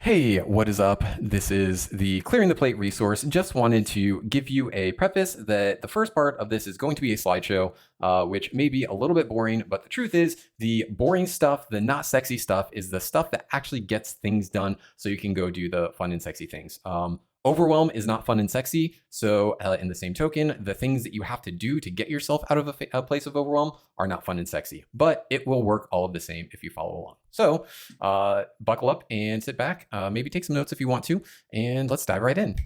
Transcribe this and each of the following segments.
Hey, what is up? This is the Clearing the Plate resource. Just wanted to give you a preface that the first part of this is going to be a slideshow, which may be a little bit boring, but the truth is the boring stuff, the not sexy stuff, is the stuff that actually gets things done so you can go do the fun and sexy things. Overwhelm is not fun and sexy. So, in the same token, the things that you have to do to get yourself out of a place of overwhelm are not fun and sexy, but it will work all of the same if you follow along. So, buckle up and sit back. Maybe take some notes if you want to, and let's dive right in.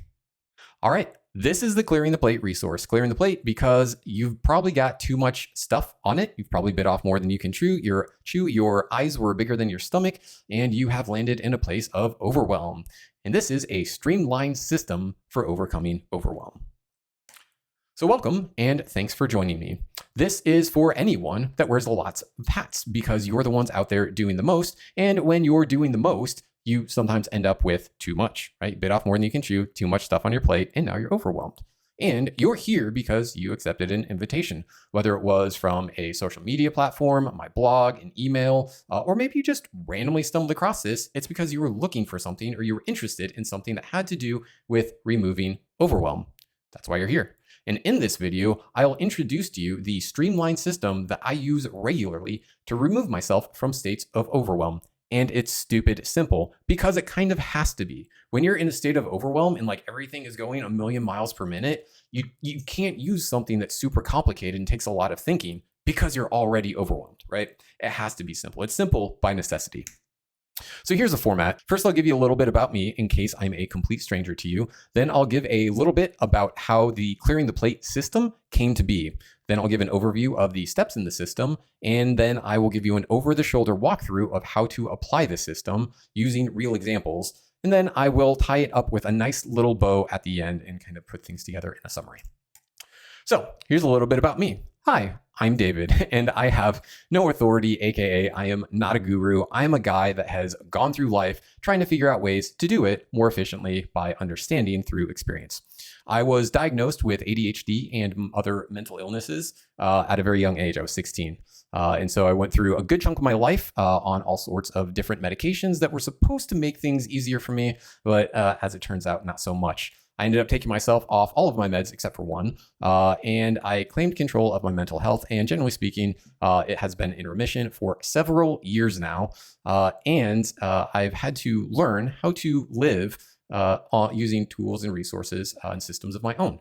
All right. This is the Clearing the Plate resource. Clearing the plate because you've probably got too much stuff on it. You've probably bit off more than you can chew. Your eyes were bigger than your stomach, and you have landed in a place of overwhelm. And this is a streamlined system for overcoming overwhelm. So welcome, and thanks for joining me. This is for anyone that wears lots of hats because you're the ones out there doing the most. And when you're doing the most, you sometimes end up with too much, right? Bit off more than you can chew, too much stuff on your plate, and now you're overwhelmed. And you're here because you accepted an invitation, whether it was from a social media platform, my blog, an email, or maybe you just randomly stumbled across this. It's because you were looking for something or you were interested in something that had to do with removing overwhelm. That's why you're here. And in this video, I'll introduce to you the streamlined system that I use regularly to remove myself from states of overwhelm. And it's stupid simple because it kind of has to be. When you're in a state of overwhelm and like everything is going a million miles per minute, you can't use something that's super complicated and takes a lot of thinking because you're already overwhelmed, right? It has to be simple. It's simple by necessity. So here's the format. First, I'll give you a little bit about me in case I'm a complete stranger to you. Then I'll give a little bit about how the Clearing the Plate system came to be. Then I'll give an overview of the steps in the system. And then I will give you an over-the-shoulder walkthrough of how to apply the system using real examples. And then I will tie it up with a nice little bow at the end and kind of put things together in a summary. So here's a little bit about me. Hi, I'm David, and I have no authority, aka I am not a guru. I am a guy that has gone through life trying to figure out ways to do it more efficiently by understanding through experience. I was diagnosed with ADHD and other mental illnesses at a very young age. I was 16. And so I went through a good chunk of my life on all sorts of different medications that were supposed to make things easier for me, but as it turns out, not so much. I ended up taking myself off all of my meds except for one, and I claimed control of my mental health. And generally speaking, it has been in remission for several years now. And I've had to learn how to live using tools and resources and systems of my own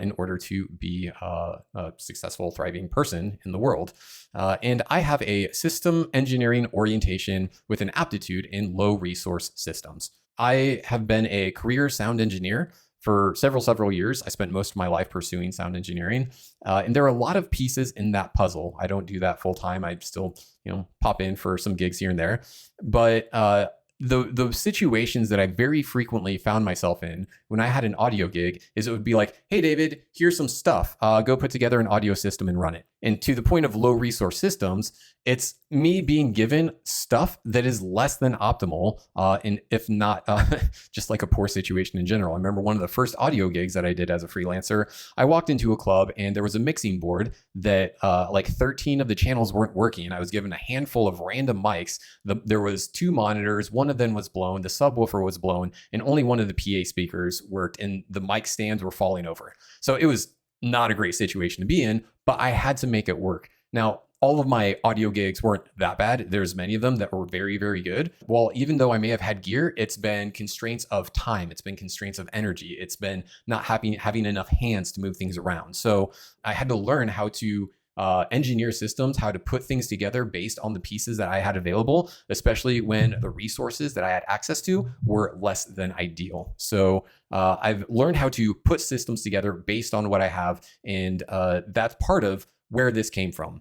in order to be a successful, thriving person in the world. And I have a system engineering orientation with an aptitude in low resource systems. I have been a career sound engineer for several years. I spent most of my life pursuing sound engineering. And there are a lot of pieces in that puzzle. I don't do that full time. I still, pop in for some gigs here and there. But the situations that I very frequently found myself in when I had an audio gig is it would be like, hey, David, here's some stuff. Go put together an audio system and run it. And to the point of low resource systems, it's me being given stuff that is less than optimal, and if not just like a poor situation in general. I remember one of the first audio gigs that I did as a freelancer. I walked into a club and there was a mixing board that like 13 of the channels weren't working. I was given a handful of random mics. There was 2 monitors. One of them was blown. The subwoofer was blown, and only one of the PA speakers worked, and the mic stands were falling over. So it was not a great situation to be in, but I had to make it work. Now, all of my audio gigs weren't that bad. There's many of them that were very, very good. Well, even though I may have had gear, it's been constraints of time. It's been constraints of energy. It's been not having enough hands to move things around. So I had to learn how to engineer systems, how to put things together based on the pieces that I had available, especially when the resources that I had access to were less than ideal. So I've learned how to put systems together based on what I have. And that's part of where this came from.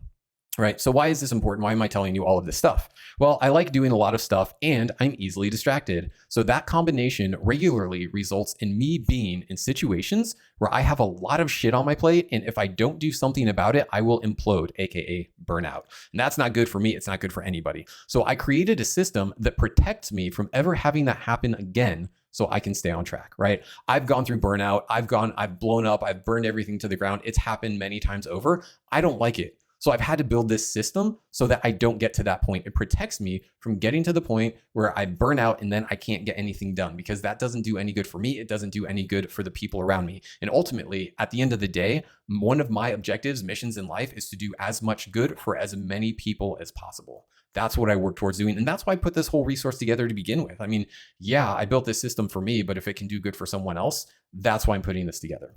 Right. So why is this important? Why am I telling you all of this stuff? Well, I like doing a lot of stuff and I'm easily distracted. So that combination regularly results in me being in situations where I have a lot of shit on my plate. And if I don't do something about it, I will implode, AKA burnout. And that's not good for me. It's not good for anybody. So I created a system that protects me from ever having that happen again, so I can stay on track, right? I've gone through burnout. I've blown up. I've burned everything to the ground. It's happened many times over. I don't like it. So I've had to build this system so that I don't get to that point. It protects me from getting to the point where I burn out and then I can't get anything done, because that doesn't do any good for me. It doesn't do any good for the people around me. And ultimately, at the end of the day, one of my objectives, missions in life, is to do as much good for as many people as possible. That's what I work towards doing. And that's why I put this whole resource together to begin with. I mean, yeah, I built this system for me, but if it can do good for someone else, that's why I'm putting this together.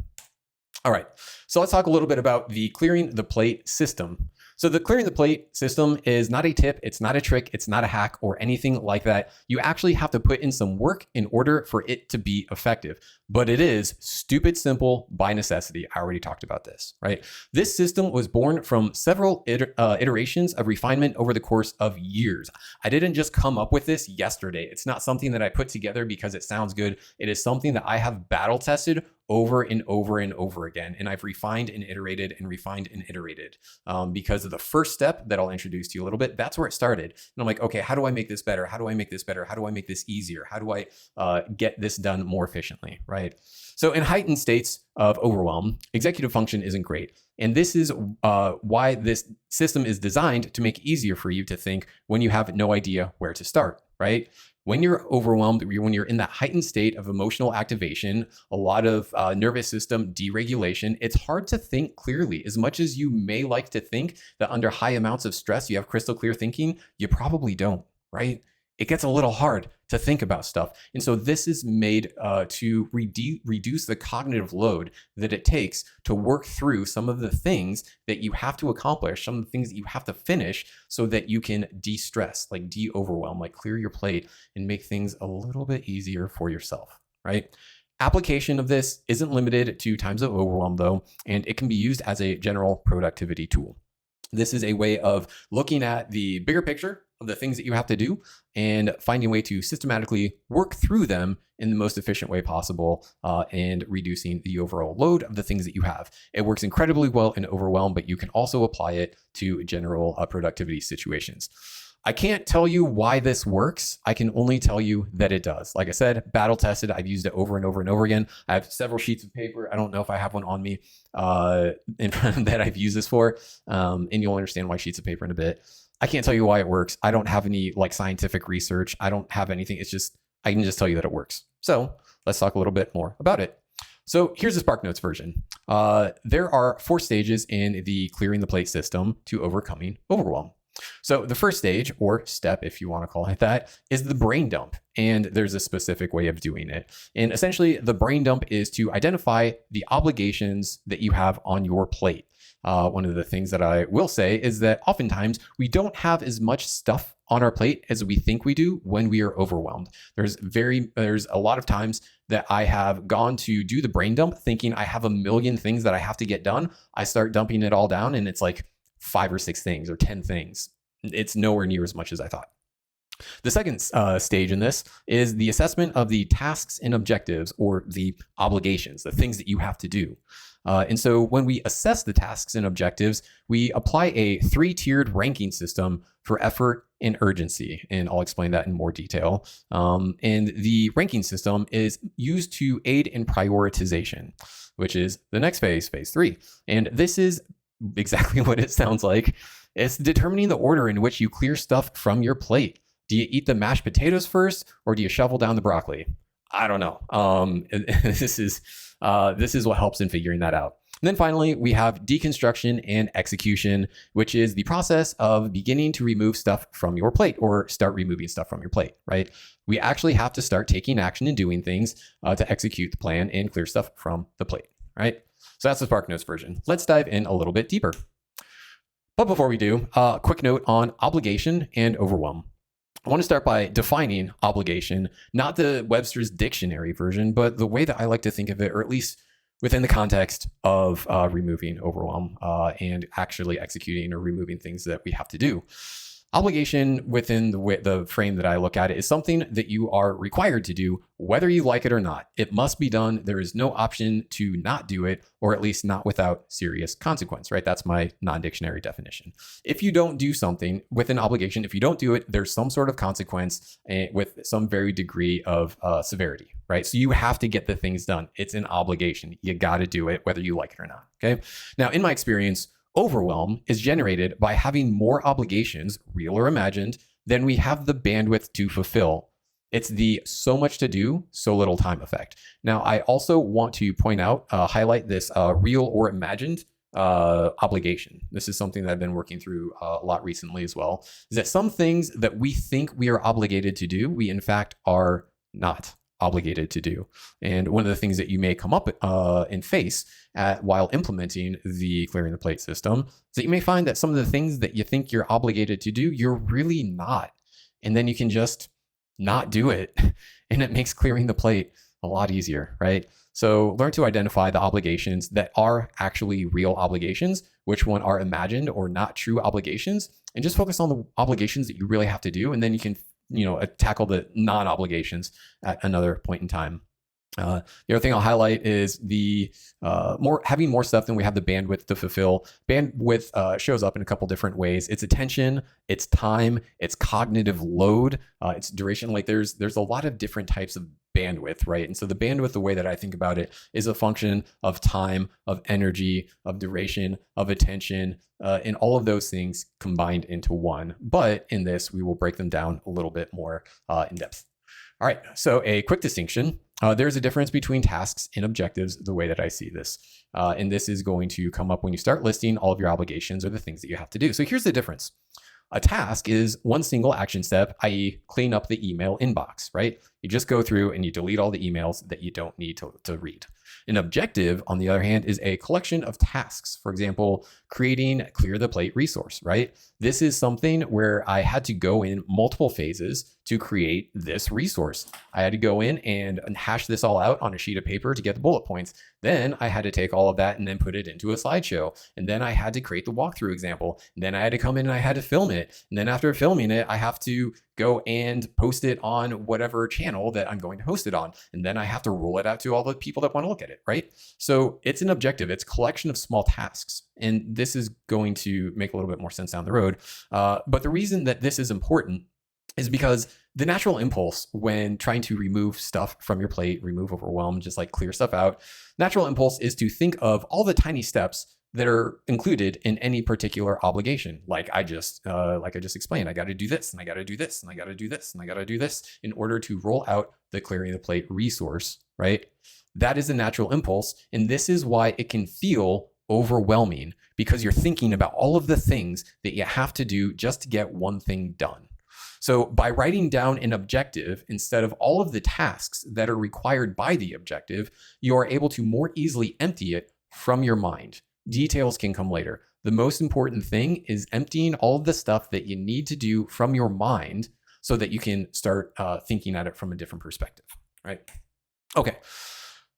All right, so let's talk a little bit about the clearing the plate system. So the clearing the plate system is not a tip, it's not a trick, it's not a hack or anything like that. You actually have to put in some work in order for it to be effective. But it is stupid simple by necessity. I already talked about this, right? This system was born from several iterations of refinement over the course of years. I didn't just come up with this yesterday. It's not something that I put together because it sounds good. It is something that I have battle tested over and over and over again. And I've refined and iterated and refined and iterated because of the first step that I'll introduce to you a little bit. That's where it started. And I'm like, okay, how do I make this better? How do I make this better? How do I make this easier? How do I get this done more efficiently, right? So in heightened states of overwhelm, executive function isn't great. And this is why this system is designed to make it easier for you to think when you have no idea where to start, right? When you're overwhelmed, when you're in that heightened state of emotional activation, a lot of nervous system deregulation, it's hard to think clearly. As much as you may like to think that under high amounts of stress, you have crystal clear thinking, you probably don't, right? It gets a little hard to think about stuff. And so this is made to reduce the cognitive load that it takes to work through some of the things that you have to accomplish, some of the things that you have to finish so that you can de-stress, like de-overwhelm, like clear your plate and make things a little bit easier for yourself, right? Application of this isn't limited to times of overwhelm though, and it can be used as a general productivity tool. This is a way of looking at the bigger picture of the things that you have to do and finding a way to systematically work through them in the most efficient way possible and reducing the overall load of the things that you have. It works incredibly well in overwhelm, but you can also apply it to general productivity situations. I can't tell you why this works. I can only tell you that it does. Like I said, battle tested. I've used it over and over and over again. I have several sheets of paper. I don't know if I have one on me that I've used this for. And you'll understand why sheets of paper in a bit. I can't tell you why it works. I don't have any like scientific research. I don't have anything. It's just, I can just tell you that it works. So let's talk a little bit more about it. So here's the SparkNotes version. There are 4 stages in the clearing the plate system to overcoming overwhelm. So the first stage, or step, if you want to call it that, is the brain dump. And there's a specific way of doing it. And essentially, the brain dump is to identify the obligations that you have on your plate. One of the things that I will say is that oftentimes we don't have as much stuff on our plate as we think we do when we are overwhelmed. There's a lot of times that I have gone to do the brain dump thinking I have a million things that I have to get done. I start dumping it all down and it's like 5 or 6 things or 10 things. It's nowhere near as much as I thought. The second stage in this is the assessment of the tasks and objectives, or the obligations, the things that you have to do. And so when we assess the tasks and objectives, we apply a 3-tiered ranking system for effort and urgency. And I'll explain that in more detail. And the ranking system is used to aid in prioritization, which is the next phase, phase 3. And this is exactly what it sounds like. It's determining the order in which you clear stuff from your plate. Do you eat the mashed potatoes first, or do you shovel down the broccoli? I don't know. This is what helps in figuring that out. And then finally, we have deconstruction and execution, which is the process of beginning to remove stuff from your plate, or start removing stuff from your plate, right? We actually have to start taking action and doing things to execute the plan and clear stuff from the plate, right? So that's the SparkNotes version. Let's dive in a little bit deeper. But before we do, a quick note on obligation and overwhelm. I want to start by defining obligation, not the Webster's dictionary version, but the way that I like to think of it, or at least within the context of removing overwhelm and actually executing or removing things that we have to do. Obligation within the frame that I look at it is something that you are required to do, whether you like it or not. It must be done. There is no option to not do it, or at least not without serious consequence, right? That's my non-dictionary definition. If you don't do something with an obligation, if you don't do it, there's some sort of consequence with some very degree of severity, right? So you have to get the things done. It's an obligation. You got to do it, whether you like it or not, okay? Now, in my experience, Overwhelm is generated by having more obligations, real or imagined, than we have the bandwidth to fulfill. It's the so much to do, so little time effect. Now, I also want to point out, highlight this real or imagined obligation. This is something that I've been working through a lot recently as well, is that some things that we think we are obligated to do, we in fact are not obligated to do. And one of the things that you may come up and face while implementing the clearing the plate system is that you may find that some of the things that you think you're obligated to do, you're really not. And then you can just not do it. And it makes clearing the plate a lot easier, right? So learn to identify the obligations that are actually real obligations, which one are imagined or not true obligations, and just focus on the obligations that you really have to do. And then you can, tackle the non-obligations at another point in time. The other thing I'll highlight is the having more stuff than we have the bandwidth to fulfill. Bandwidth shows up in a couple different ways. It's attention, it's time, it's cognitive load, it's duration. Like there's a lot of different types of bandwidth, right? And so the bandwidth, the way that I think about it, is a function of time, of energy, of duration, of attention, and all of those things combined into one. But in this, we will break them down a little bit more in depth. All right, so a quick distinction. There's a difference between tasks and objectives, the way that I see this. And this is going to come up when you start listing all of your obligations or the things that you have to do. So here's the difference. A task is one single action step, i.e. clean up the email inbox, right? You just go through and you delete all the emails that you don't need to read. An objective, on the other hand, is a collection of tasks. For example, creating a clear the plate resource, right? This is something where I had to go in multiple phases to create this resource. I had to go in and hash this all out on a sheet of paper to get the bullet points. Then I had to take all of that and then put it into a slideshow. And then I had to create the walkthrough example. And then I had to come in and I had to film it. And then after filming it, I have to go and post it on whatever channel that I'm going to host it on. And then I have to roll it out to all the people that want to look at it, right? So it's an objective. It's a collection of small tasks. And this is going to make a little bit more sense down the road. But the reason that this is important is because the natural impulse when trying to remove stuff from your plate, remove overwhelm, just like clear stuff out, natural impulse is to think of all the tiny steps that are included in any particular obligation. Like I just explained, I got to do this and I got to do this and I got to do this and I got to do this in order to roll out the clearing the plate resource, right? That is a natural impulse. And this is why it can feel overwhelming, because you're thinking about all of the things that you have to do just to get one thing done. So by writing down an objective instead of all of the tasks that are required by the objective, you are able to more easily empty it from your mind. Details can come later. The most important thing is emptying all of the stuff that you need to do from your mind so that you can start thinking at it from a different perspective, right? Okay.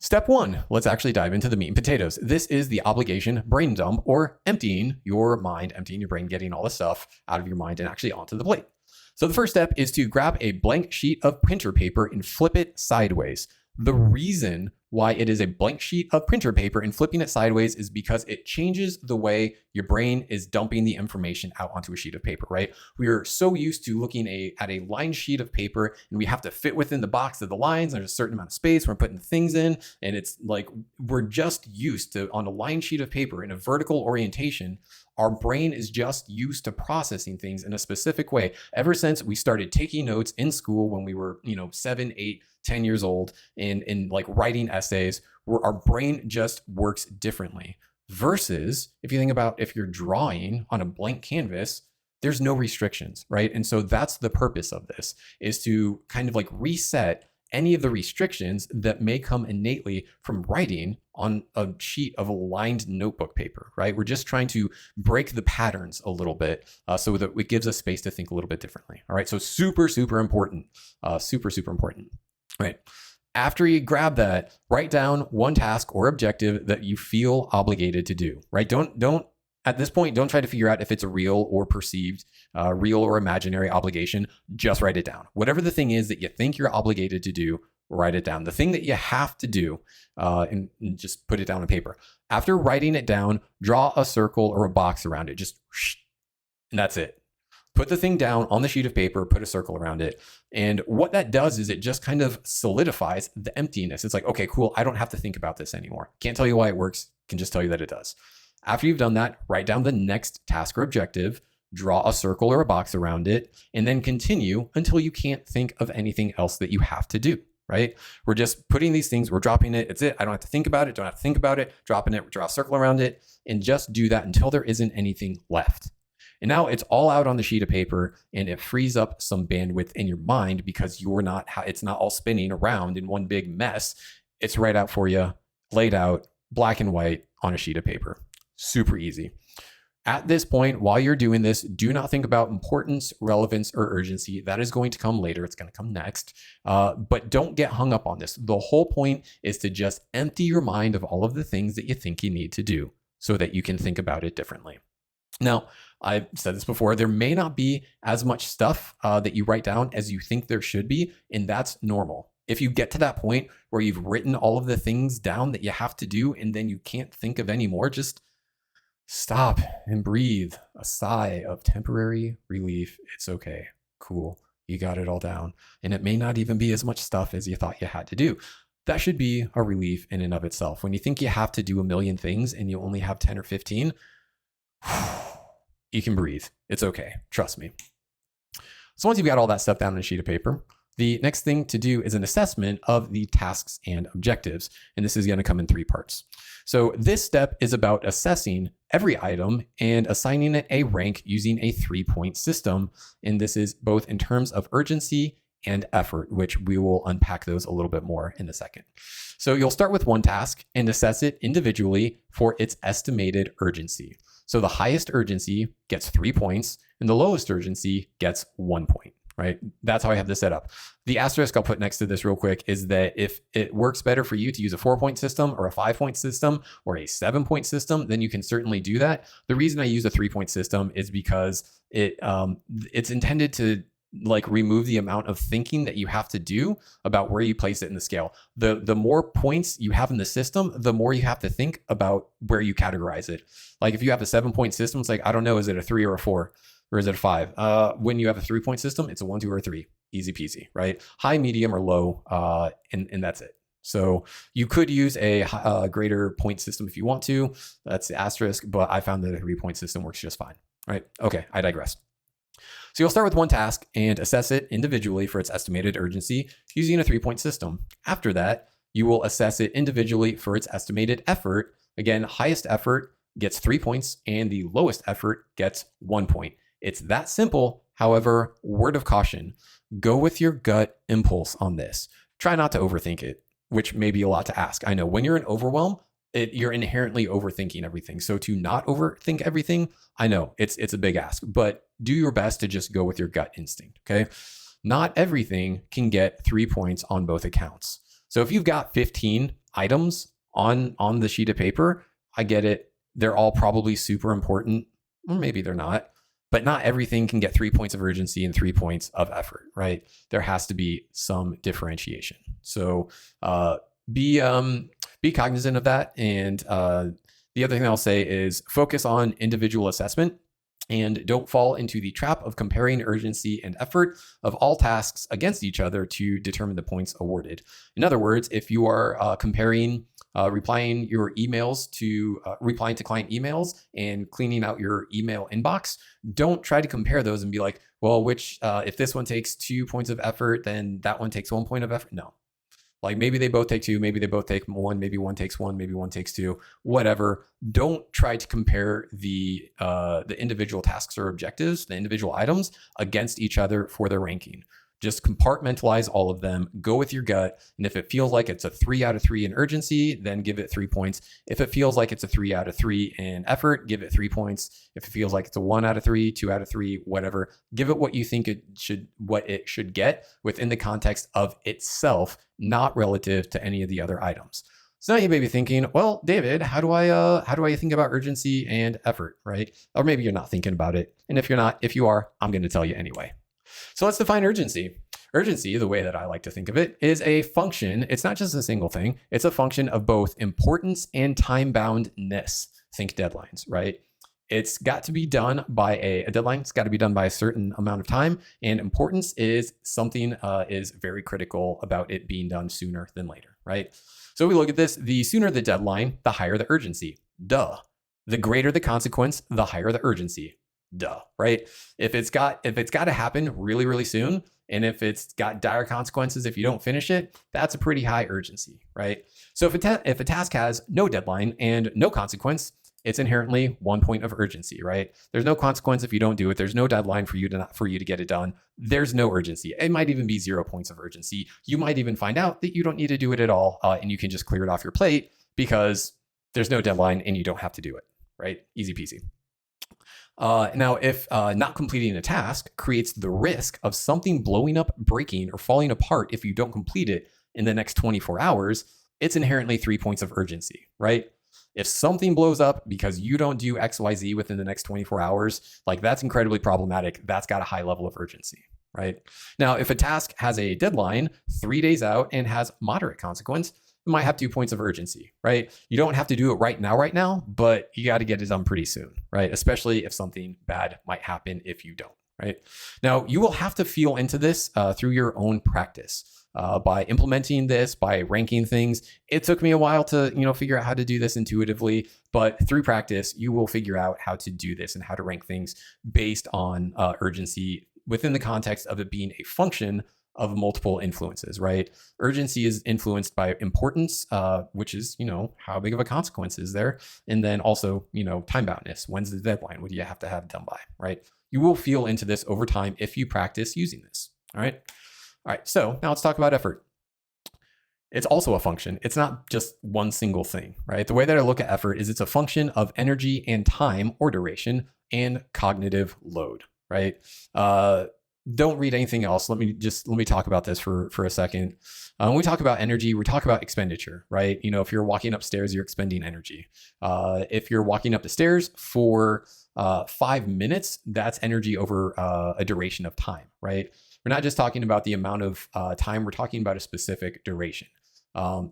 Step one, let's actually dive into the meat and potatoes. This is the obligation brain dump, or emptying your mind, emptying your brain, getting all the stuff out of your mind and actually onto the plate. So the first step is to grab a blank sheet of printer paper and flip it sideways. The reason why it is a blank sheet of printer paper and flipping it sideways is because it changes the way your brain is dumping the information out onto a sheet of paper, right? We are so used to looking at a lined sheet of paper and we have to fit within the box of the lines. There's a certain amount of space we're putting things in. And it's like, we're just used to, on a lined sheet of paper in a vertical orientation, our brain is just used to processing things in a specific way. Ever since we started taking notes in school when we were, 7, 8, 10 years old and like writing essays, where our brain just works differently. Versus if you think about if you're drawing on a blank canvas, there's no restrictions, right? And so that's the purpose of this, is to kind of like reset any of the restrictions that may come innately from writing on a sheet of a lined notebook paper, right? We're just trying to break the patterns a little bit so that it gives us space to think a little bit differently. All right, so super, super important, super important, right? After you grab that, write down one task or objective that you feel obligated to do, right? Don't at this point, don't try to figure out if it's a real or perceived, real or imaginary obligation. Just write it down. Whatever the thing is that you think you're obligated to do, write it down. The thing that you have to do, and just put it down on paper. After writing it down, draw a circle or a box around it. Just, and that's it. Put the thing down on the sheet of paper, put a circle around it. And what that does is it just kind of solidifies the emptiness. It's like, okay, cool. I don't have to think about this anymore. Can't tell you why it works. Can just tell you that it does. After you've done that, write down the next task or objective, draw a circle or a box around it, and then continue until you can't think of anything else that you have to do, right? We're just putting these things, we're dropping it. It's it. I don't have to think about it. Don't have to think about it. Dropping it, draw a circle around it, and just do that until there isn't anything left. And now it's all out on the sheet of paper, and it frees up some bandwidth in your mind because it's not all spinning around in one big mess. It's right out for you, laid out, black and white on a sheet of paper. Super easy. At this point, while you're doing this, do not think about importance, relevance, or urgency. That is going to come later. It's going to come next. But don't get hung up on this. The whole point is to just empty your mind of all of the things that you think you need to do so that you can think about it differently. Now, I've said this before, there may not be as much stuff that you write down as you think there should be, and that's normal. If you get to that point where you've written all of the things down that you have to do and then you can't think of any more, just stop and breathe a sigh of temporary relief. It's okay. Cool. You got it all down. And it may not even be as much stuff as you thought you had to do. That should be a relief in and of itself. When you think you have to do a million things and you only have 10 or 15, you can breathe. It's okay. Trust me. So once you've got all that stuff down on a sheet of paper, the next thing to do is an assessment of the tasks and objectives. And this is going to come in 3 parts. So this step is about assessing every item and assigning it a rank using a 3-point system. And this is both in terms of urgency and effort, which we will unpack those a little bit more in a second. So you'll start with one task and assess it individually for its estimated urgency. So the highest urgency gets 3 points and the lowest urgency gets 1 point, right? That's how I have this set up. The asterisk I'll put next to this real quick is that if it works better for you to use a 4-point system or a 5-point system or a 7-point system, then you can certainly do that. The reason I use a 3-point system is because it's intended to remove the amount of thinking that you have to do about where you place it in the scale. The more points you have in the system, the more you have to think about where you categorize it. Like if you have a 7-point system, it's like, I don't know, is it a 3 or a 4? Or is it a 5? When you have a 3-point system, it's a 1, 2, or a 3. Easy peasy, right? High, medium, or low, and that's it. So you could use a greater point system if you want to. That's the asterisk, but I found that a 3-point system works just fine, right? Okay, I digress. So you'll start with one task and assess it individually for its estimated urgency using a 3-point system. After that, you will assess it individually for its estimated effort. Again, highest effort gets 3 points and the lowest effort gets 1 point. It's that simple. However, word of caution, go with your gut impulse on this. Try not to overthink it, which may be a lot to ask. I know when you're in overwhelm, you're inherently overthinking everything. So to not overthink everything, I know it's a big ask, but do your best to just go with your gut instinct, okay? Not everything can get 3 points on both accounts. So if you've got 15 items on the sheet of paper, I get it. They're all probably super important, or maybe they're not. But not everything can get 3 points of urgency and 3 points of effort, right? There has to be some differentiation. So be cognizant of that. And the other thing I'll say is focus on individual assessment and don't fall into the trap of comparing urgency and effort of all tasks against each other to determine the points awarded. In other words, if you are comparing replying to client emails and cleaning out your email inbox, don't try to compare those and be like, well, if this one takes 2 points of effort, then that one takes 1 point of effort. No, like maybe they both take 2, maybe they both take 1, maybe one takes 1, maybe one takes 2, whatever. Don't try to compare the individual tasks or objectives, the individual items against each other for their ranking. Just compartmentalize all of them, go with your gut. And if it feels like it's a 3 out of 3 in urgency, then give it 3 points. If it feels like it's a 3 out of 3 in effort, give it 3 points. If it feels like it's a 1 out of 3, 2 out of 3, whatever, give it what you think it should get within the context of itself, not relative to any of the other items. So now you may be thinking, well, David, how do I think about urgency and effort, right? Or maybe you're not thinking about it. And if you are, I'm going to tell you anyway. So let's define urgency. Urgency, the way that I like to think of it, is a function. It's not just a single thing. It's a function of both importance and time-boundness. Think deadlines, right? It's got to be done by a deadline. It's got to be done by a certain amount of time. And importance is something is very critical about it being done sooner than later, right? So we look at this. The sooner the deadline, the higher the urgency. Duh. The greater the consequence, the higher the urgency. Duh, right? If it's got to happen really, really soon, and if it's got dire consequences if you don't finish it, that's a pretty high urgency, right? So if a task has no deadline and no consequence, it's inherently 1 point of urgency, right? There's no consequence if you don't do it. There's no deadline for you to get it done. There's no urgency. It might even be 0 points of urgency. You might even find out that you don't need to do it at all, and you can just clear it off your plate because there's no deadline and you don't have to do it, right? Easy peasy. Now, if not completing a task creates the risk of something blowing up, breaking, or falling apart if you don't complete it in the next 24 hours, it's inherently 3 points of urgency, right? If something blows up because you don't do XYZ within the next 24 hours, like that's incredibly problematic. That's got a high level of urgency, right? Now, if a task has a deadline 3 days out and has moderate consequence, it might have 2 points of urgency, right? You don't have to do it right now, but you got to get it done pretty soon, right? Especially if something bad might happen if you don't, right? Now, you will have to feel into this through your own practice. By implementing this, by ranking things. It took me a while to, figure out how to do this intuitively, but through practice, you will figure out how to do this and how to rank things based on urgency within the context of it being a function of multiple influences, right? Urgency is influenced by importance, which is, how big of a consequence is there? And then also, time boundness. When's the deadline? What do you have to have done by, right? You will feel into this over time if you practice using this, all right? All right, so now let's talk about effort. It's also a function. It's not just one single thing, right? The way that I look at effort is it's a function of energy and time or duration and cognitive load, right? Don't read anything else. Let me talk about this for a second. When we talk about energy, we talk about expenditure, right? If you're walking upstairs, you're expending energy. If you're walking up the stairs for 5 minutes, that's energy over a duration of time, right? We're not just talking about the amount of time, we're talking about a specific duration.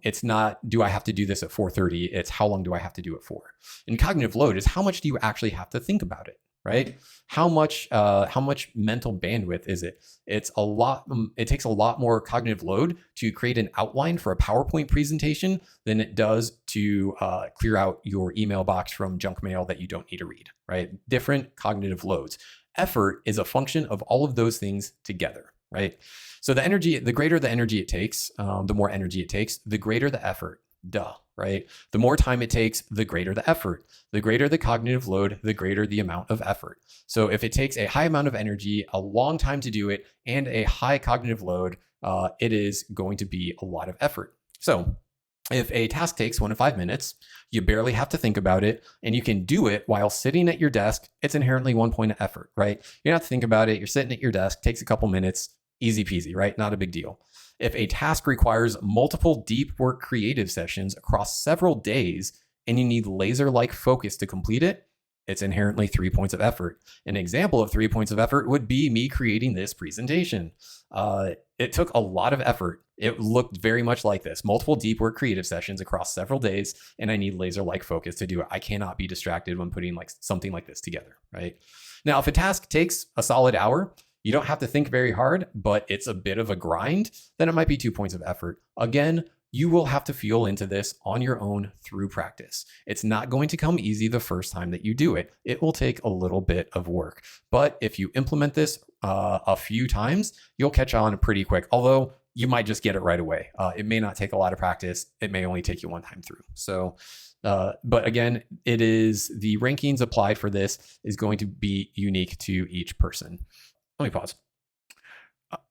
It's not, do I have to do this at 4:30? It's how long do I have to do it for? And cognitive load is how much do you actually have to think about it, right? How much mental bandwidth is it? It's a lot. It takes a lot more cognitive load to create an outline for a PowerPoint presentation than it does to clear out your email box from junk mail that you don't need to read, right? Different cognitive loads. Effort is a function of all of those things together, right? So the greater the energy it takes, the more energy it takes, the greater the effort. Duh, right? The more time it takes, the greater the effort. The greater the cognitive load, the greater the amount of effort. So if it takes a high amount of energy, a long time to do it, and a high cognitive load, it is going to be a lot of effort. So if a task takes 1 to 5 minutes, you barely have to think about it, and you can do it while sitting at your desk, it's inherently 1 point of effort, right? You don't have to think about it. You're sitting at your desk, takes a couple minutes, easy peasy, right? Not a big deal. If a task requires multiple deep work creative sessions across several days, and you need laser-like focus to complete it, it's inherently 3 points of effort. An example of 3 points of effort would be me creating this presentation. It took a lot of effort. It looked very much like this: multiple deep work creative sessions across several days, and I need laser-like focus to do it. I cannot be distracted when putting something like this together, right? Now, if a task takes a solid hour, you don't have to think very hard, but it's a bit of a grind, then it might be 2 points of effort. Again, you will have to feel into this on your own through practice. It's not going to come easy the first time that you do it. It will take a little bit of work. But if you implement this a few times, you'll catch on pretty quick, although you might just get it right away. It may not take a lot of practice. It may only take you one time through. So, but again, it is the rankings applied for this is going to be unique to each person. Let me pause.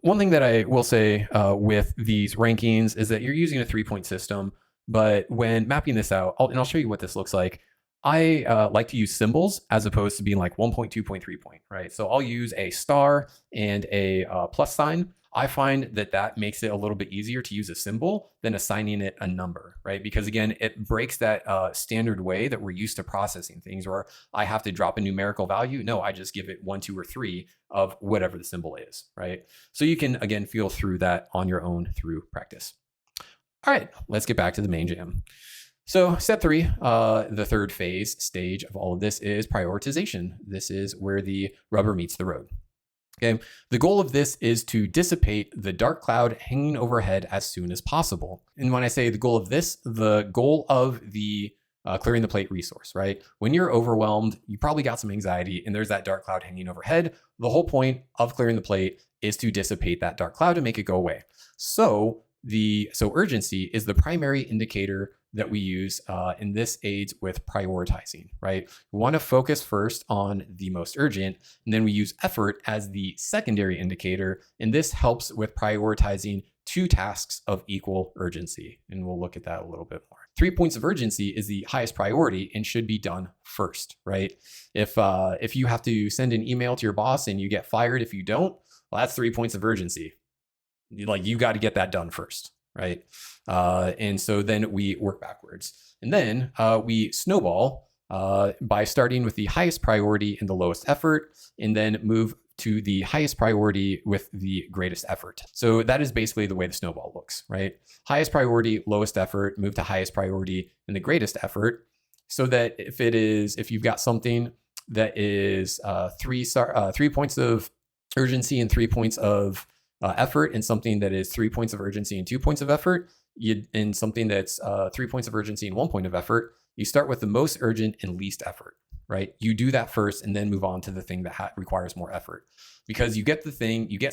One thing that I will say with these rankings is that you're using a 3-point system, but when mapping this out, I'll show you what this looks like. I like to use symbols as opposed to being like 1 point, 2 point, 3 point, right? So I'll use a star and a plus sign. I find that makes it a little bit easier to use a symbol than assigning it a number, right? Because again, it breaks that standard way that we're used to processing things, where I have to drop a numerical value. No, I just give it 1, 2, or 3 of whatever the symbol is, right? So you can, again, feel through that on your own through practice. All right, let's get back to the main jam. So step 3, the third stage of all of this is prioritization. This is where the rubber meets the road. Okay. The goal of this is to dissipate the dark cloud hanging overhead as soon as possible. And when I say the goal of this, the goal of the clearing the plate resource, right? When you're overwhelmed, you probably got some anxiety and there's that dark cloud hanging overhead. The whole point of clearing the plate is to dissipate that dark cloud and make it go away. So urgency is the primary indicator that we use, and this aids with prioritizing, right? We want to focus first on the most urgent, and then we use effort as the secondary indicator, and this helps with prioritizing two tasks of equal urgency, and we'll look at that a little bit more. 3 points of urgency is the highest priority and should be done first, right? If you have to send an email to your boss and you get fired if you don't, well, that's 3 points of urgency. Like, you got to get that done first, right? And so then we work backwards, and then we snowball by starting with the highest priority and the lowest effort, and then move to the highest priority with the greatest effort. So that is basically the way the snowball looks, right? Highest priority, lowest effort, move to highest priority and the greatest effort. So that if you've got something that is 3 points of urgency and 3 points of effort, and something that is 3 points of urgency and 2 points of effort, in something that's 3 points of urgency and 1 point of effort, you start with the most urgent and least effort, right? You do that first and then move on to the thing that requires more effort, because you get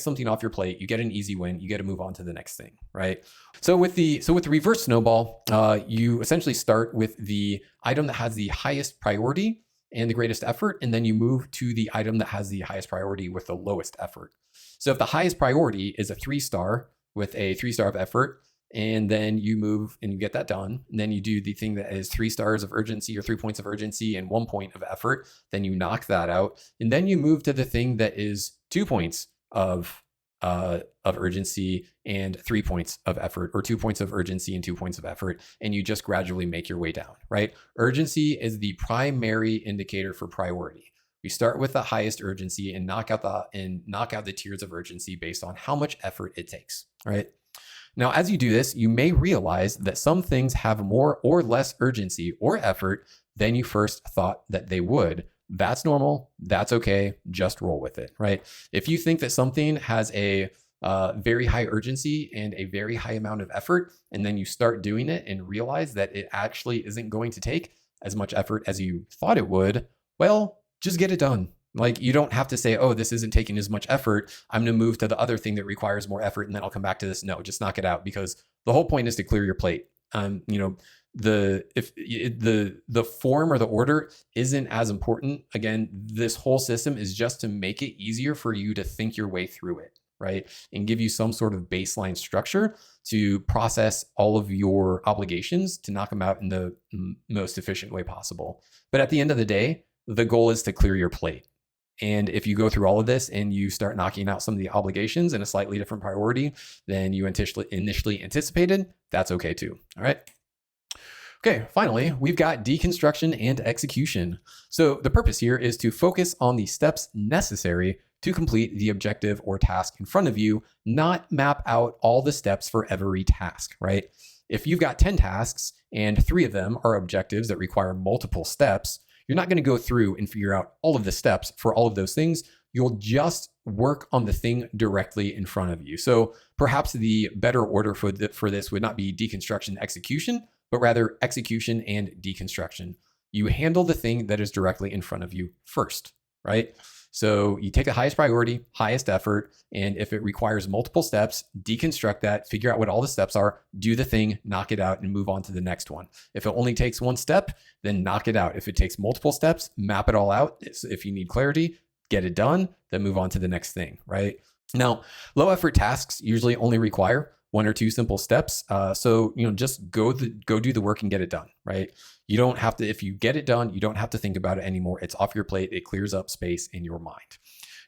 something off your plate, you get an easy win, you get to move on to the next thing, right? So with the reverse snowball, you essentially start with the item that has the highest priority and the greatest effort, and then you move to the item that has the highest priority with the lowest effort. So if the highest priority is a 3-star with a 3-star of effort, and then you move and you get that done, and then you do the thing that is 3 stars of urgency or 3 points of urgency and 1 point of effort, then you knock that out, and then you move to the thing that is 2 points of urgency and 3 points of effort, or 2 points of urgency and 2 points of effort, and you just gradually make your way down, right? Urgency is the primary indicator for priority. We start with the highest urgency and knock out the tiers of urgency based on how much effort it takes, right? Now, as you do this, you may realize that some things have more or less urgency or effort than you first thought that they would. That's normal. That's okay. Just roll with it, right? If you think that something has a very high urgency and a very high amount of effort, and then you start doing it and realize that it actually isn't going to take as much effort as you thought it would, well, just get it done. Like, you don't have to say, oh, this isn't taking as much effort, I'm going to move to the other thing that requires more effort, and then I'll come back to this. No, just knock it out, because the whole point is to clear your plate. The form or the order isn't as important. Again, this whole system is just to make it easier for you to think your way through it, right? And give you some sort of baseline structure to process all of your obligations, to knock them out in the most efficient way possible. But at the end of the day, the goal is to clear your plate. And if you go through all of this and you start knocking out some of the obligations in a slightly different priority than you initially anticipated, that's okay too. All right. Okay, finally, we've got deconstruction and execution. So the purpose here is to focus on the steps necessary to complete the objective or task in front of you, not map out all the steps for every task, right? If you've got 10 tasks and 3 of them are objectives that require multiple steps, you're not going to go through and figure out all of the steps for all of those things. You'll just work on the thing directly in front of you. So perhaps the better order for this would not be deconstruction and execution, but rather execution and deconstruction. You handle the thing that is directly in front of you first, right? So you take the highest priority, highest effort, and if it requires multiple steps, deconstruct that, figure out what all the steps are, do the thing, knock it out, and move on to the next one. If it only takes 1 step, then knock it out. If it takes multiple steps, map it all out. If you need clarity, get it done, then move on to the next thing, right? Now, low effort tasks usually only require 1 or 2 simple steps. So just go do the work and get it done, right? You don't have to, if you get it done, you don't have to think about it anymore. It's off your plate. It clears up space in your mind.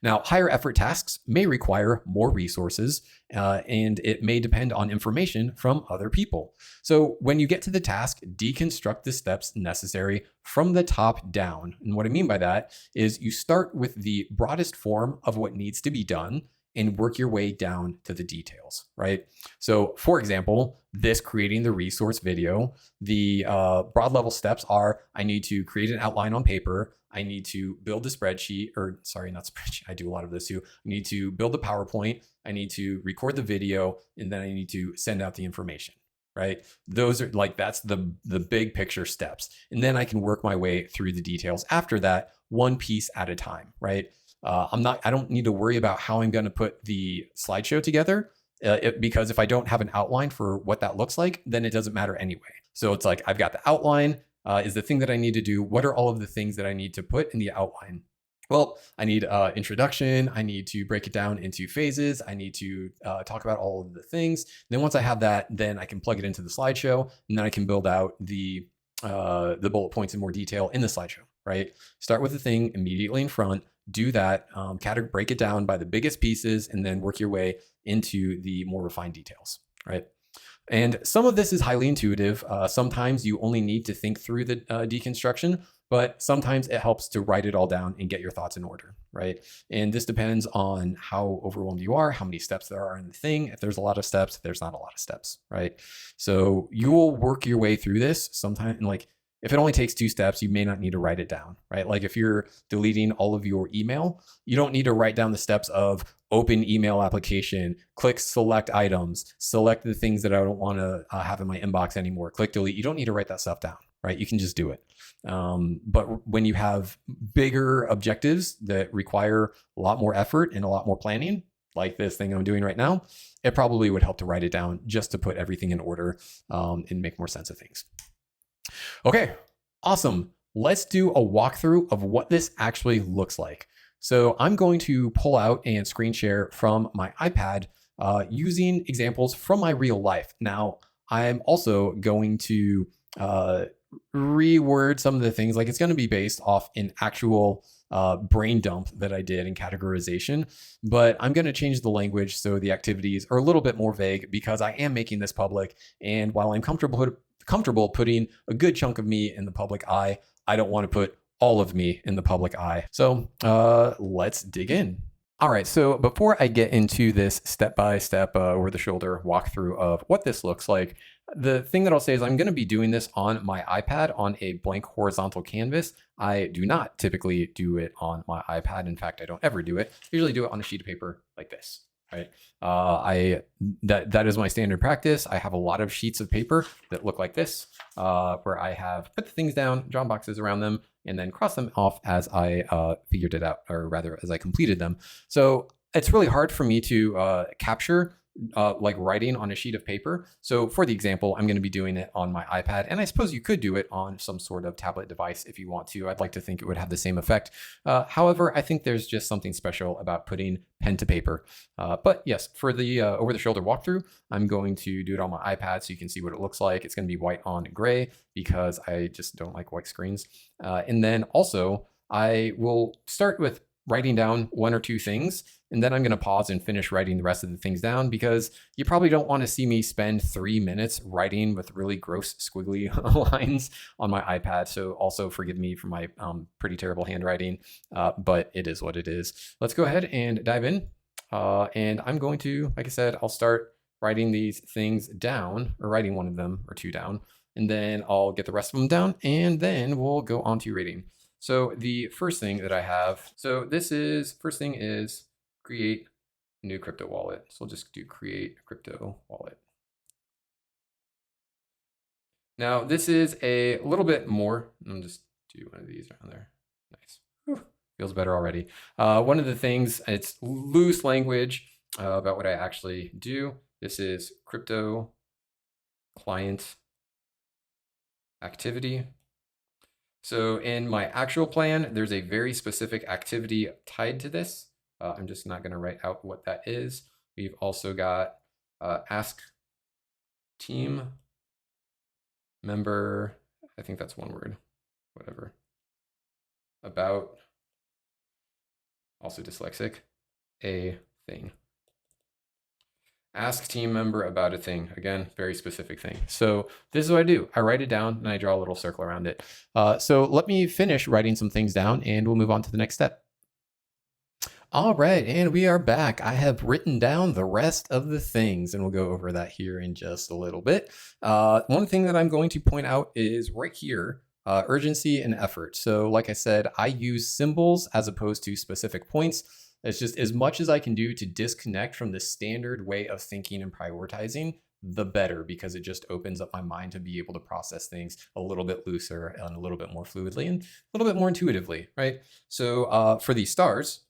Now, higher effort tasks may require more resources, and it may depend on information from other people. So when you get to the task, deconstruct the steps necessary from the top down. And what I mean by that is you start with the broadest form of what needs to be done and work your way down to the details, right? So for example, this creating the resource video, the broad level steps are, I need to create an outline on paper. I need to build a spreadsheet, or sorry, not spreadsheet. I do a lot of this too. I need to build a PowerPoint. I need to record the video, and then I need to send out the information. right? Those are like, that's the big picture steps. And then I can work my way through the details after that, one piece at a time, right? I don't need to worry about how I'm going to put the slideshow together because if I don't have an outline for what that looks like, then it doesn't matter anyway. So it's like, I've got the outline is the thing that I need to do. What are all of the things that I need to put in the outline? Well, I need introduction. I need to break it down into phases. I need to talk about all of the things. And then once I have that, then I can plug it into the slideshow, and then I can build out the bullet points in more detail in the slideshow, right? Start with the thing immediately in front, do that, break it down by the biggest pieces, and then work your way into the more refined details, right? And some of this is highly intuitive. Sometimes you only need to think through the deconstruction, but sometimes it helps to write it all down and get your thoughts in order, right? And this depends on how overwhelmed you are, how many steps there are in the thing. If there's a lot of steps, there's not a lot of steps, right? So you will work your way through this sometime. And like, if it only takes 2 steps, you may not need to write it down, right? Like if you're deleting all of your email, you don't need to write down the steps of open email application, click select items, select the things that I don't want to have in my inbox anymore, click delete. You don't need to write that stuff down, right? You can just do it. But when you have bigger objectives that require a lot more effort and a lot more planning, like this thing I'm doing right now, it probably would help to write it down just to put everything in order and make more sense of things. Okay, awesome. Let's do a walkthrough of what this actually looks like. So I'm going to pull out and screen share from my iPad using examples from my real life. Now, I'm also going to reword some of the things, like it's going to be based off an actual brain dump that I did in categorization, but I'm going to change the language so the activities are a little bit more vague because I am making this public. And while I'm comfortable putting a good chunk of me in the public eye, I don't want to put all of me in the public eye. So let's dig in. All right, so before I get into this step-by-step over-the-shoulder walkthrough of what this looks like, the thing that I'll say is I'm going to be doing this on my iPad on a blank horizontal canvas. I do not typically do it on my iPad. In fact, I don't ever do it. I usually do it on a sheet of paper like this, right? That is my standard practice. I have a lot of sheets of paper that look like this, where I have put the things down, drawn boxes around them, and then cross them off as I figured it out, or rather as I completed them. So it's really hard for me to capture like writing on a sheet of paper. So for the example, I'm going to be doing it on my iPad, and I suppose you could do it on some sort of tablet device if you want to. I'd like to think it would have the same effect. However, I think there's just something special about putting pen to paper. But yes, for the over-the-shoulder walkthrough, I'm going to do it on my iPad so you can see what it looks like. It's going to be white on gray because I just don't like white screens. And then also, I will start with writing down 1 or 2 things, and then I'm going to pause and finish writing the rest of the things down because you probably don't want to see me spend 3 minutes writing with really gross squiggly lines on my iPad. So also forgive me for my pretty terrible handwriting, but it is what it is. Let's go ahead and dive in. And I'm going to, like I said, I'll start writing these things down, or writing 1 of them or 2 down, and then I'll get the rest of them down, and then we'll go on to rating. So the first thing that I have, first thing is create new crypto wallet. So we'll just do create crypto wallet. Now this is a little bit more. I'll just do one of these around there. Nice. Whew, feels better already. One of the things, it's loose language about what I actually do. This is crypto client activity. So in my actual plan, there's a very specific activity tied to this. I'm just not going to write out what that is. We've also got ask team member, I think that's 1 word, whatever, about, also dyslexic, a thing. Ask team member about a thing. Again, very specific thing. So this is what I do. I write it down and I draw a little circle around it. So let me finish writing some things down and we'll move on to the next step. All right, and we are back. I have written down the rest of the things, and we'll go over that here in just a little bit. One thing that I'm going to point out is right here, urgency and effort. So like I said, I use symbols as opposed to specific points. It's just as much as I can do to disconnect from the standard way of thinking and prioritizing. the better, because it just opens up my mind to be able to process things a little bit looser and a little bit more fluidly and a little bit more intuitively, right? So for these stars,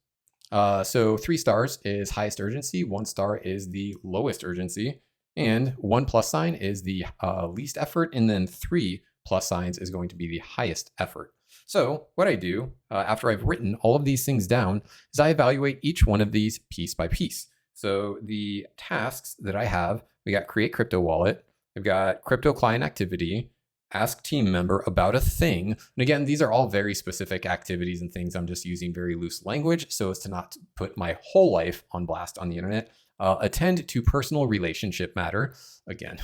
so 3 stars is highest urgency, 1 star is the lowest urgency, and 1 plus sign is the least effort, and then 3 plus signs is going to be the highest effort. So what I do after I've written all of these things down is I evaluate each one of these piece by piece. So the tasks that I have, we got create crypto wallet, we've got crypto client activity, ask team member about a thing. And again, these are all very specific activities and things. I'm just using very loose language so as to not put my whole life on blast on the internet. Attend to personal relationship matter. Again,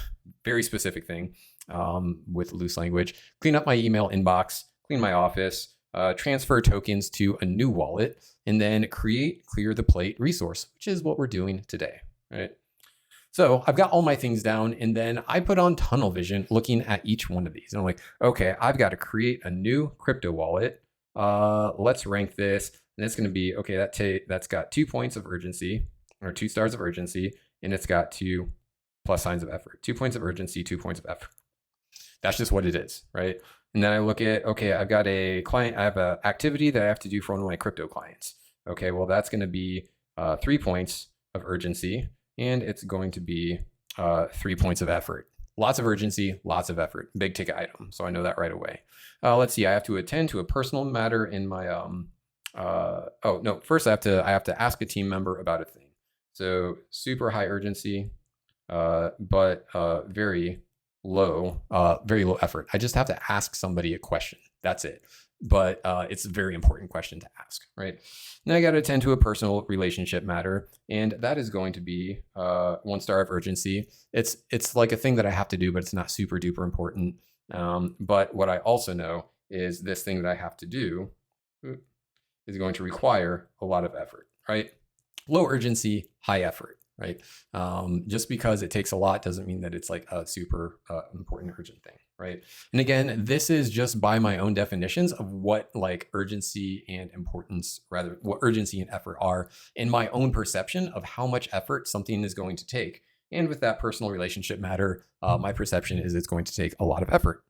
very specific thing with loose language. Clean up my email inbox, clean my office, transfer tokens to a new wallet, and then create clear the plate resource, which is what we're doing today, right? So I've got all my things down, and then I put on tunnel vision looking at each one of these. And I'm like, okay, I've got to create a new crypto wallet. Let's rank this. And it's going to be, okay, that's got 2 points of urgency, or 2 stars of urgency, and it's got 2 plus signs of effort. 2 points of urgency, 2 points of effort. That's just what it is, right? And then I look at, okay, I've got a client, I have an activity that I have to do for one of my crypto clients. Okay, well, that's going to be 3 points of urgency, and it's going to be 3 points of effort. Lots of urgency, lots of effort, big ticket item. So I know that right away. Let's see, I have to attend to a personal matter in my, first I have to ask a team member about a thing. So super high urgency, but very low effort. I just have to ask somebody a question. That's it. But it's a very important question to ask, right? Now I got to attend to a personal relationship matter, and that is going to be 1 star of urgency. It's like a thing that I have to do, but it's not super duper important. But what I also know is this thing that I have to do is going to require a lot of effort, right? Low urgency, high effort, right? Just because it takes a lot doesn't mean that it's like a super important urgent thing, right? And again, this is just by my own definitions of what like urgency and importance, rather what urgency and effort are in my own perception of how much effort something is going to take. And with that personal relationship matter, my perception is it's going to take a lot of effort.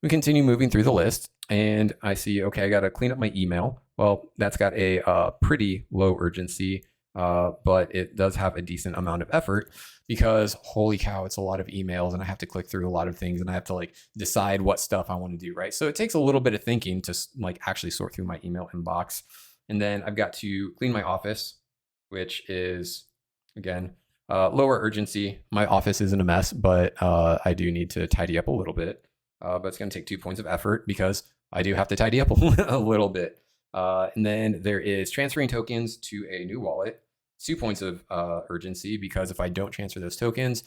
We continue moving through the list, and I see, okay, I got to clean up my email. Well, that's got a pretty low urgency, but it does have a decent amount of effort because holy cow, it's a lot of emails and I have to click through a lot of things and I have to like decide what stuff I want to do, right? So it takes a little bit of thinking to like actually sort through my email inbox. And then I've got to clean my office, which is, again, lower urgency. My office isn't a mess, but I do need to tidy up a little bit. But it's going to take 2 points of effort because I do have to tidy up a little bit. And then there is transferring tokens to a new wallet, 2 points of urgency, because if I don't transfer those tokens,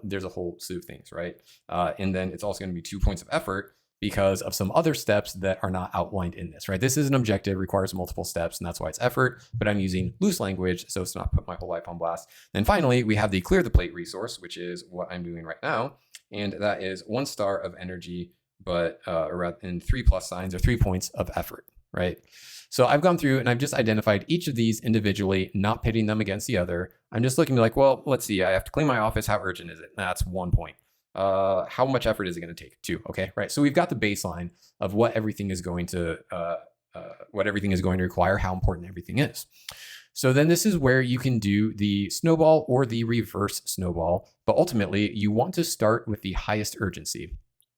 there's a whole slew of things, right? And then it's also going to be 2 points of effort because of some other steps that are not outlined in this, right? This is an objective, requires multiple steps, and that's why it's effort, but I'm using loose language so as to not put my whole life on blast. Then finally, we have the clear the plate resource, which is what I'm doing right now. And that is 1 star of energy, but in 3 plus signs or 3 points of effort, right? So I've gone through and I've just identified each of these individually, not pitting them against the other. I'm just looking like, well, let's see, I have to clean my office. How urgent is it? That's 1 point. How much effort is it going to take? 2. Okay, right. So we've got the baseline of what everything is going to require, how important everything is. So then this is where you can do the snowball or the reverse snowball, but ultimately you want to start with the highest urgency.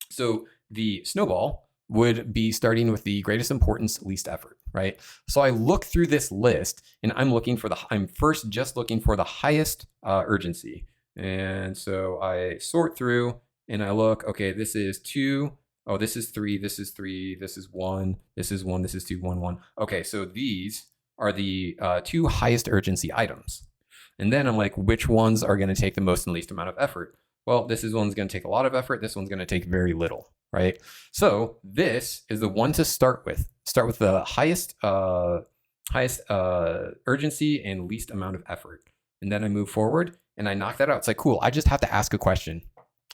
So the snowball would be starting with the greatest importance, least effort, right? So I look through this list and I'm first just looking for the highest urgency. And so I sort through and I look, okay, this is 2. Oh, this is 3, this is 3, this is 1, this is 1, this is 2, 1, 1. Okay, so these are the 2 highest urgency items. And then I'm like, which ones are going to take the most and least amount of effort? Well, one's going to take a lot of effort. This one's going to take very little, right? So this is the one to start with. Start with the highest urgency and least amount of effort. And then I move forward and I knock that out. It's like, cool, I just have to ask a question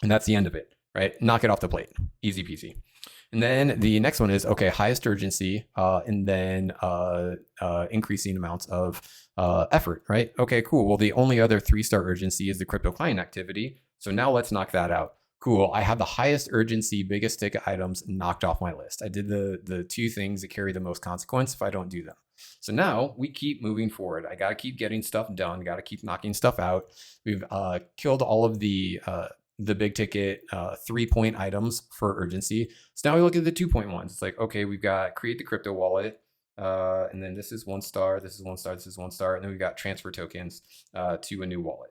and that's the end of it, right? Knock it off the plate. Easy peasy. And then the next one is, okay, highest urgency, and then increasing amounts of effort, right? Okay, cool. Well, the only other 3-star urgency is the crypto client activity. So now let's knock that out. Cool. I have the highest urgency, biggest ticket items knocked off my list. I did the 2 things that carry the most consequence if I don't do them. So now we keep moving forward. I got to keep getting stuff done. Got to keep knocking stuff out. We've killed all of the big ticket 3-point items for urgency. So now we look at the 2-point ones. It's like, okay, we've got create the crypto wallet. And then this is 1 star, this is 1 star, this is 1 star. And then we've got transfer tokens to a new wallet,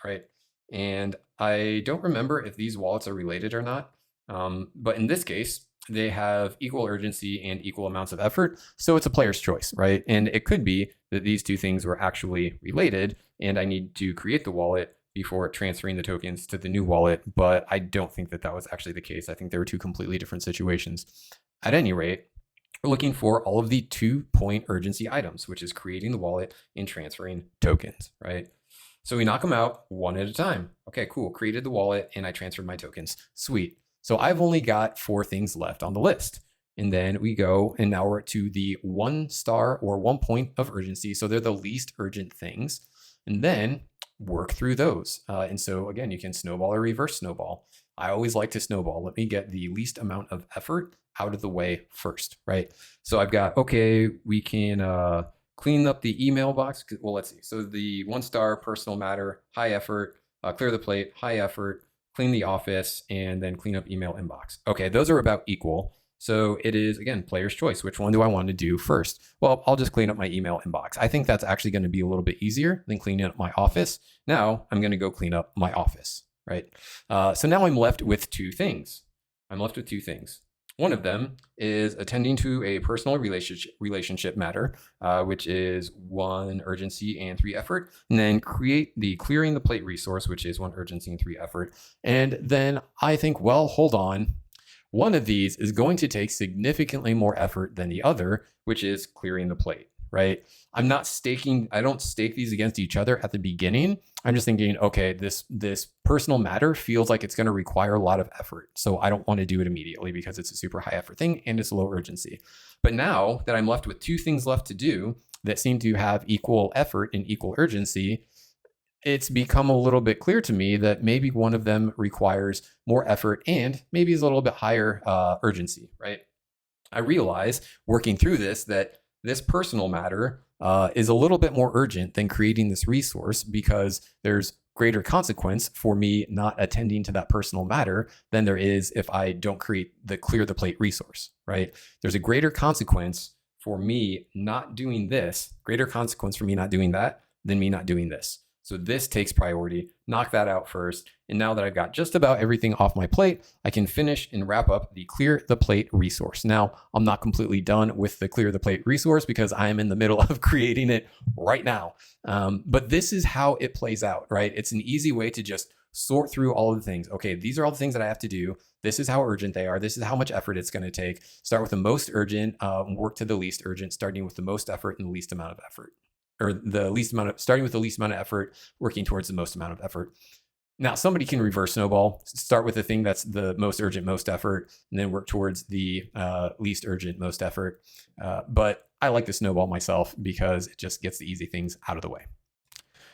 right? And I don't remember if these wallets are related or not. But in this case, they have equal urgency and equal amounts of effort. So it's a player's choice, right? And it could be that these 2 things were actually related and I need to create the wallet before transferring the tokens to the new wallet. But I don't think that that was actually the case. I think they were 2 completely different situations. At any rate, we're looking for all of the 2-point urgency items, which is creating the wallet and transferring tokens, right? So we knock them out one at a time. Okay, cool. Created the wallet and I transferred my tokens. Sweet. So I've only got 4 things left on the list. And then we go, and now we're to the 1 star or 1 point of urgency. So they're the least urgent things. And then work through those. And so again, you can snowball or reverse snowball. I always like to snowball. Let me get the least amount of effort out of the way first, right? So I've got, okay, we can clean up the email box. Well, let's see. So the 1 star personal matter, high effort, clear the plate, high effort, clean the office, and then clean up email inbox. Okay, those are about equal. So it is, again, player's choice. Which one do I want to do first? Well, I'll just clean up my email inbox. I think that's actually going to be a little bit easier than cleaning up my office. Now I'm going to go clean up my office, right? So now I'm left with 2 things. I'm left with 2 things. One of them is attending to a personal relationship matter, which is 1 urgency and 3 effort, and then create the clearing the plate resource, which is 1 urgency and 3 effort. And then I think, well, hold on. One of these is going to take significantly more effort than the other, which is clearing the plate, right? I don't stake these against each other at the beginning. I'm just thinking, okay, this personal matter feels like it's going to require a lot of effort. So I don't want to do it immediately because it's a super high effort thing and it's low urgency. But now that I'm left with 2 things left to do that seem to have equal effort and equal urgency, it's become a little bit clear to me that maybe one of them requires more effort and maybe is a little bit higher urgency, right? I realize working through this that this personal matter is a little bit more urgent than creating this resource because there's greater consequence for me not attending to that personal matter than there is if I don't create the clear the plate resource, right? There's a greater consequence for me not doing this, greater consequence for me not doing that than me not doing this. So this takes priority, knock that out first. And now that I've got just about everything off my plate, I can finish and wrap up the clear the plate resource. Now, I'm not completely done with the clear the plate resource because I am in the middle of creating it right now. But this is how it plays out, right? It's an easy way to just sort through all of the things. Okay, these are all the things that I have to do. This is how urgent they are. This is how much effort it's going to take. Start with the most urgent, work to the least urgent, starting with the most effort and the least amount of effort. Or starting with the least amount of effort, working towards the most amount of effort. Now, somebody can reverse snowball, start with the thing that's the most urgent, most effort, and then work towards the least urgent, most effort. But I like to snowball myself because it just gets the easy things out of the way.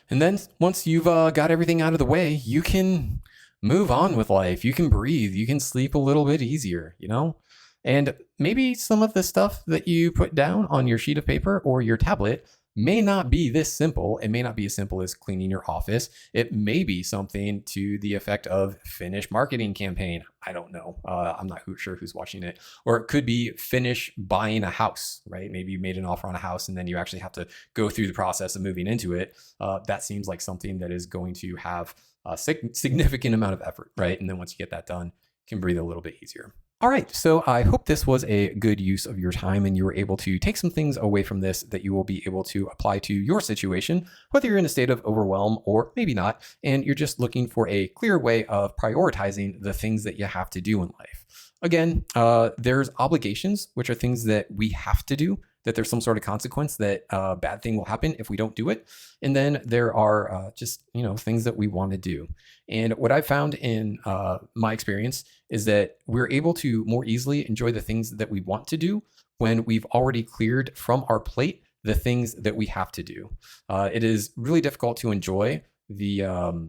And then once you've got everything out of the way, you can move on with life. You can breathe. You can sleep a little bit easier, you know? And maybe some of the stuff that you put down on your sheet of paper or your tablet may not be this simple. It may not be as simple as cleaning your office. It may be something to the effect of finish marketing campaign. I don't know. I'm not sure who's watching it. Or it could be finish buying a house, right? Maybe you made an offer on a house and then you actually have to go through the process of moving into it. That seems like something that is going to have a significant amount of effort, right? And then once you get that done, you can breathe a little bit easier. All right, so I hope this was a good use of your time and you were able to take some things away from this that you will be able to apply to your situation, whether you're in a state of overwhelm or maybe not, and you're just looking for a clear way of prioritizing the things that you have to do in life. Again, there's obligations, which are things that we have to do. that there's some sort of consequence, that a bad thing will happen if we don't do it. And then there are just, things that we want to do. And what I've found in my experience is that we're able to more easily enjoy the things that we want to do when we've already cleared from our plate the things that we have to do. It is really difficult to enjoy the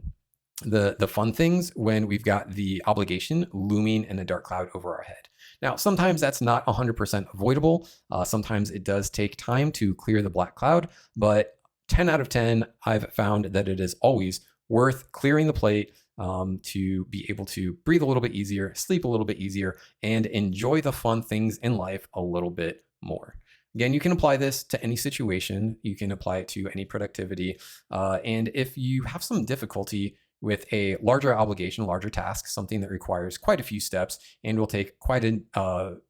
fun things when we've got the obligation looming in a dark cloud over our head. Now, sometimes that's not 100% avoidable. Sometimes it does take time to clear the black cloud, but 10 out of 10, I've found that it is always worth clearing the plate to be able to breathe a little bit easier, sleep a little bit easier, and enjoy the fun things in life a little bit more. Again, you can apply this to any situation. You can apply it to any productivity. And if you have some difficulty with a larger obligation, larger task, something that requires quite a few steps and will take quite an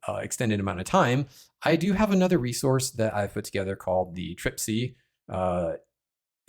extended amount of time, I do have another resource that I've put together called the Trip C.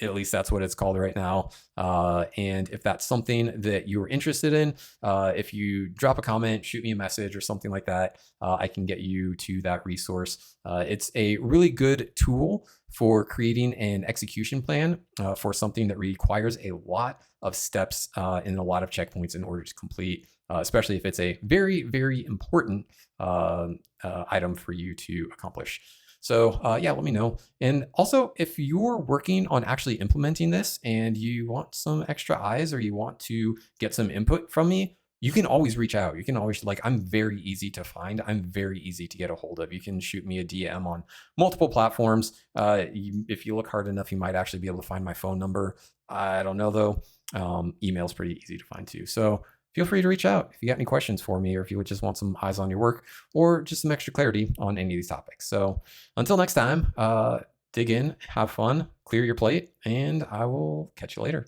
At least that's what it's called right now. And if that's something that you're interested in, if you drop a comment, shoot me a message or something like that, I can get you to that resource. It's a really good tool for creating an execution plan for something that requires a lot of steps and a lot of checkpoints in order to complete, especially if it's a very, very important item for you to accomplish. So yeah, let me know. And also, if you're working on actually implementing this and you want some extra eyes or you want to get some input from me, you can always reach out. You can always, I'm very easy to find. I'm very easy to get a hold of. You can shoot me a DM on multiple platforms. If you look hard enough, you might actually be able to find my phone number. I don't know though. Email's pretty easy to find too. So feel free to reach out if you got any questions for me, or if you would just want some eyes on your work or just some extra clarity on any of these topics. So until next time, dig in, have fun, clear your plate, and I will catch you later.